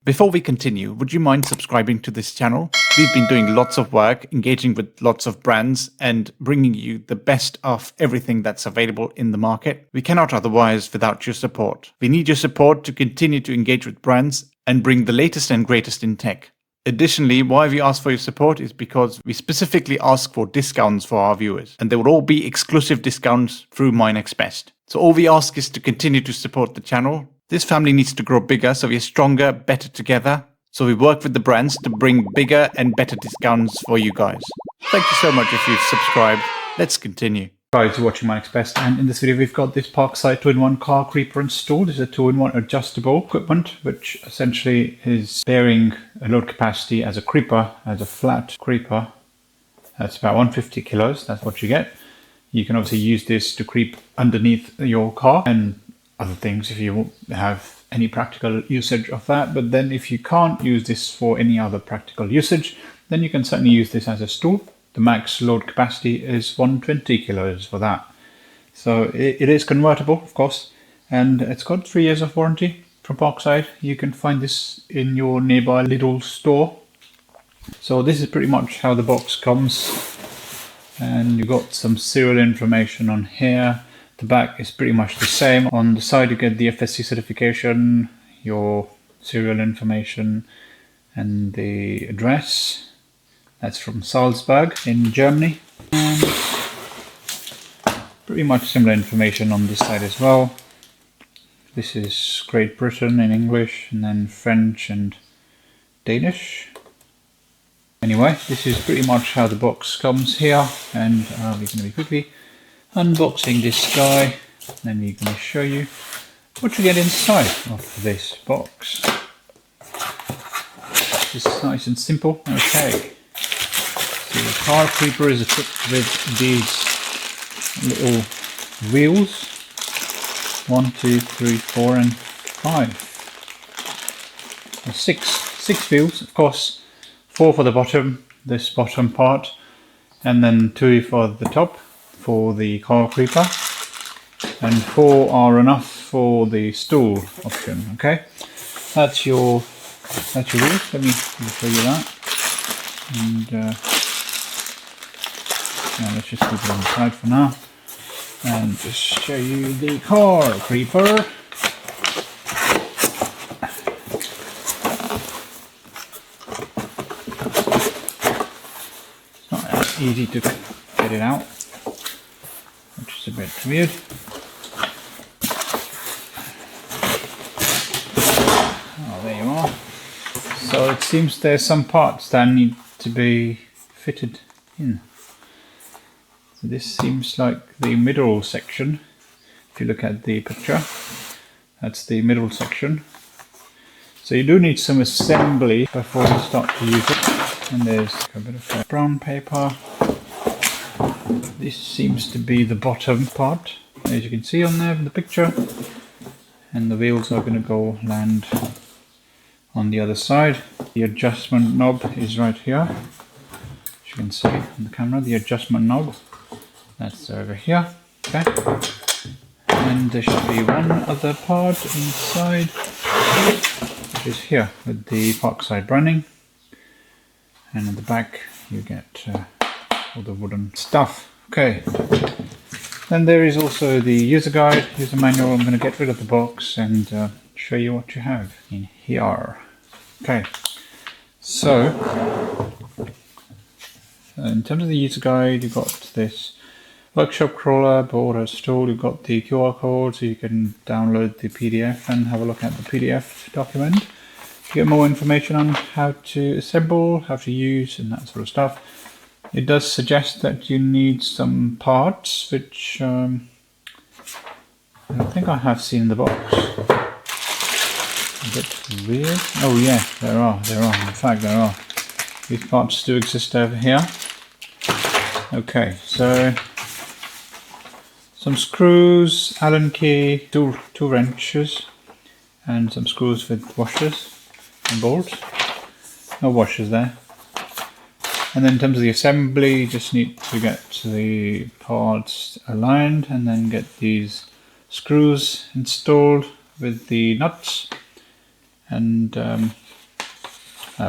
Before we continue, would you mind subscribing to this channel? We've been doing lots of work, engaging with lots of brands and bringing you the best of everything that's available in the market. We cannot otherwise without your support. We need your support to continue to engage with brands and bring the latest and greatest in tech. Additionally, why we ask for your support is because we specifically ask for discounts for our viewers, and they will all be exclusive discounts through My Next Best. So all we ask is to continue to support the channel. This family needs to grow bigger, so we are stronger, better together. So we work with the brands to bring bigger and better discounts for you guys. Thank you so much if you've subscribed. Let's continue. Guys, you're watching My Next Best, and in this video we've got this Parkside 2-in-1 Car Creeper and Stool. This is a 2-in-1 adjustable equipment, which essentially is bearing a load capacity as a creeper, as a flat creeper. That's about 150 kilos, that's what you get. You can obviously use this to creep underneath your car and other things if you have any practical usage of that. But then if you can't use this for any other practical usage, then you can certainly use this as a stool. The max load capacity is 120 kilos for that. So it is convertible, of course, and it's got 3 years of warranty from Parkside. You can find this in your nearby Lidl store. So this is pretty much how the box comes, and you've got some serial information on here. The back is pretty much the same. On the side you get the FSC certification, your serial information and the address. That's from Salzburg in Germany. And pretty much similar information on this side as well. This is Great Britain in English, and then French and Danish. Anyway, this is pretty much how the box comes here, and we're going to be quickly unboxing this guy, and we're going to show you what you get inside of this box. This is nice and simple. Okay, so the Car Creeper is equipped with these little wheels, 1, 2, 3, 4 and 5. There's six wheels, of course. 4 for the bottom, this bottom part, and then 2 for the top for the Car Creeper, and 4 are enough for the stool option. Okay, that's your wheels. Let me show you that. And now let's just keep it on the side for now, and just show you the Car Creeper. It's not as easy to get it out, which is a bit weird. Oh, there you are. So it seems there's some parts that need to be fitted in. So this seems like the middle section. If you look at the picture, that's the middle section. So you do need some assembly before you start to use it. And there's a bit of brown paper. This seems to be the bottom part, as you can see on there in the picture, and the wheels are going to go land on the other side. The adjustment knob is right here, as you can see on the camera. The adjustment knob, that's over here. Okay, and there should be one other part inside, which is here with the Parkside branding, and at the back you get all the wooden stuff. Okay, then there is also the user guide, user manual. I'm going to get rid of the box and show you what you have in here. Okay, so in terms of the user guide, you've got this workshop crawler, board or stool. You've got the QR code, so you can download the PDF and have a look at the PDF document to get more information on how to assemble, how to use, and that sort of stuff. It does suggest that you need some parts, which I don't think I have seen in the box. A bit weird. Oh yeah, there are. In fact, there are. These parts do exist over here. Okay, so some screws, Allen key, two wrenches, and some screws with washers and bolts. No washers there. And then in terms of the assembly, you just need to get the parts aligned and then get these screws installed with the nuts. and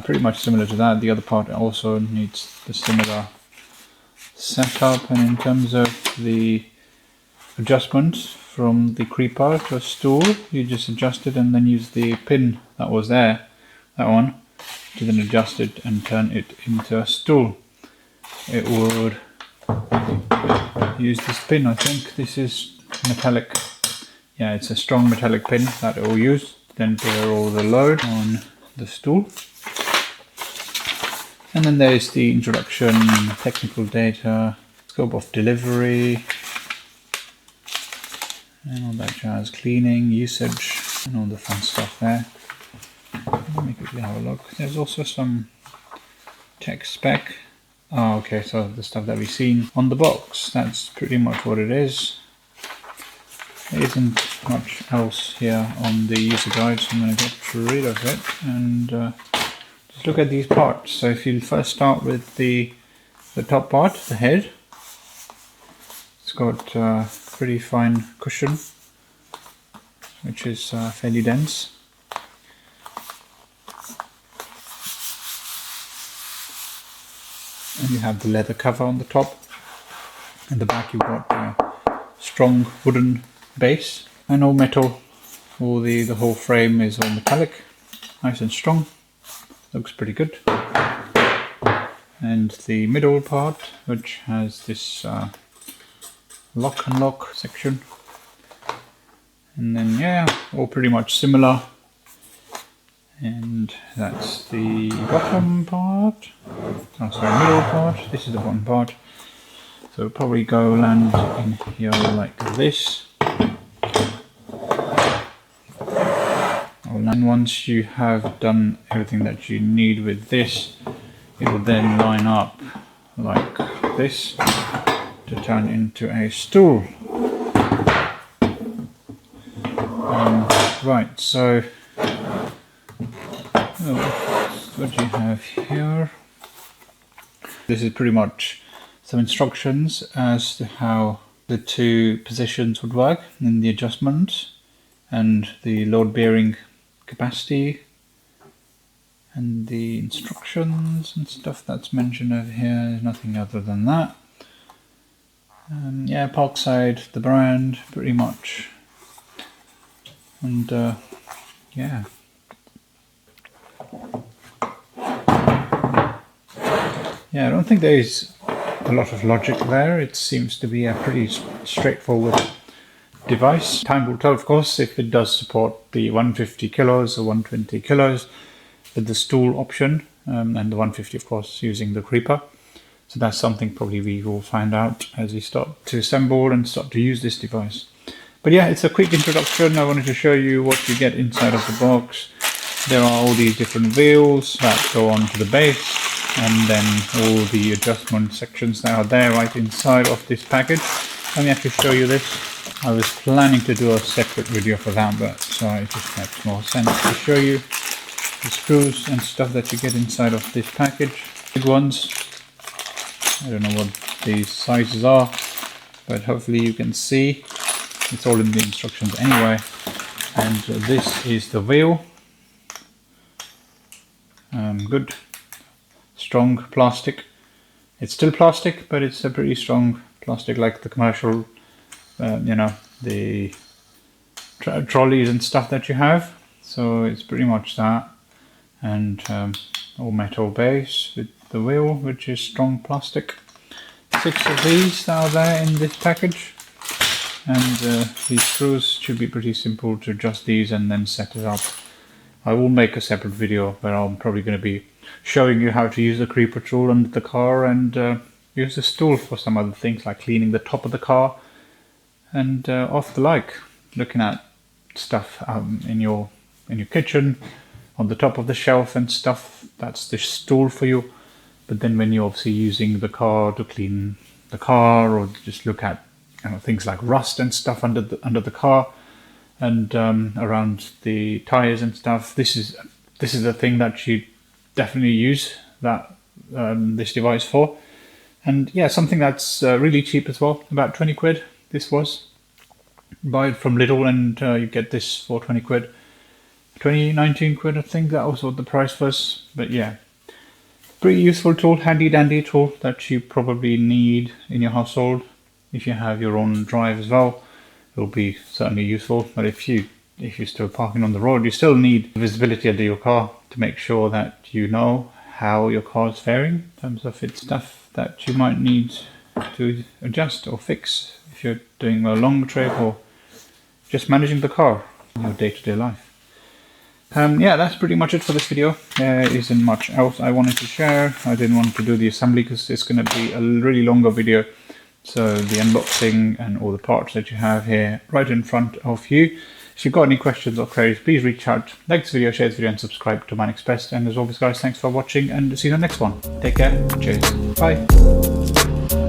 pretty much similar to that. The other part also needs the similar setup, and in terms of the adjustment from the creeper to a stool, you just adjust it and then use the pin that was there, that one, to then adjust it and turn it into a stool. It would use this pin. I think this is metallic. Yeah, it's a strong metallic pin that it will use, then bear all the load on the stool. And then there's the introduction, technical data, scope of delivery, and all that jazz, cleaning, usage, and all the fun stuff there. Let me quickly have a look. There's also some tech spec. Oh, okay, so the stuff that we've seen on the box, that's pretty much what it is. There isn't much else here on the user guide, so I'm going to get rid of it and just look at these parts. So if you first start with the top part, the head, it's got a pretty fine cushion, which is fairly dense. And you have the leather cover on the top. In the back you've got a strong wooden base and all metal. All the whole frame is all metallic, nice and strong. Looks pretty good. And the middle part, which has this lock and lock section. And then yeah, all pretty much similar. And that's the bottom part. Oh, sorry, middle part. This is the bottom part. So it'll probably go land in here like this. And once you have done everything that you need with this, it will then line up like this to turn into a stool. Right, so what do you have here? This is pretty much some instructions as to how the two positions would work in the adjustment and the load bearing capacity and the instructions and stuff that's mentioned over here. There's nothing other than that. Yeah, Parkside, the brand, pretty much. And yeah. Yeah, I don't think there's a lot of logic there. It seems to be a pretty straightforward device. Time will tell, of course, if it does support the 150 kilos or 120 kilos with the stool option, and the 150, of course, using the creeper. So that's something probably we will find out as we start to assemble and start to use this device. But yeah, it's a quick introduction. I wanted to show you what you get inside of the box. There are all these different wheels that go onto the base, and then all the adjustment sections that are there right inside of this package. Let me actually show you this. I was planning to do a separate video for that, but so it just makes more sense to show you the screws and stuff that you get inside of this package. Big ones. I don't know what these sizes are, but hopefully you can see. It's all in the instructions anyway. And this is the wheel. Good. Strong plastic. It's still plastic, but it's a pretty strong plastic, like the commercial, you know, the trolleys and stuff that you have. So it's pretty much that. And all metal base with the wheel, which is strong plastic. 6 of these that are there in this package. And these screws should be pretty simple to adjust these and then set it up. I will make a separate video where I'm probably going to be showing you how to use the creeper tool under the car and use the stool for some other things like cleaning the top of the car and off the like. Looking at stuff in your kitchen, on the top of the shelf and stuff, that's the stool for you. But then when you're obviously using the car to clean the car or just look at things like rust and stuff under the car and around the tires and stuff, this is the thing that you definitely use that this device for. And yeah, something that's really cheap as well, about 20 quid this was. Buy it from Lidl and you get this for 20 quid. 19 quid, I think that was what the price was. But yeah, pretty useful tool, handy dandy tool that you probably need in your household. If you have your own drive as well, it'll be certainly useful. But if you're still parking on the road, you still need visibility under your car to make sure that you know how your car is faring in terms of its stuff that you might need to adjust or fix if you're doing a long trip or just managing the car in your day-to-day life. Yeah, that's pretty much it for this video. There isn't much else I wanted to share. I didn't want to do the assembly because it's going to be a really longer video. So the unboxing and all the parts that you have here right in front of you. If you've got any questions or queries, please reach out. Like this video, share this video and subscribe to My Next Best. And as always guys, thanks for watching and see you in the next one. Take care. Cheers. Bye.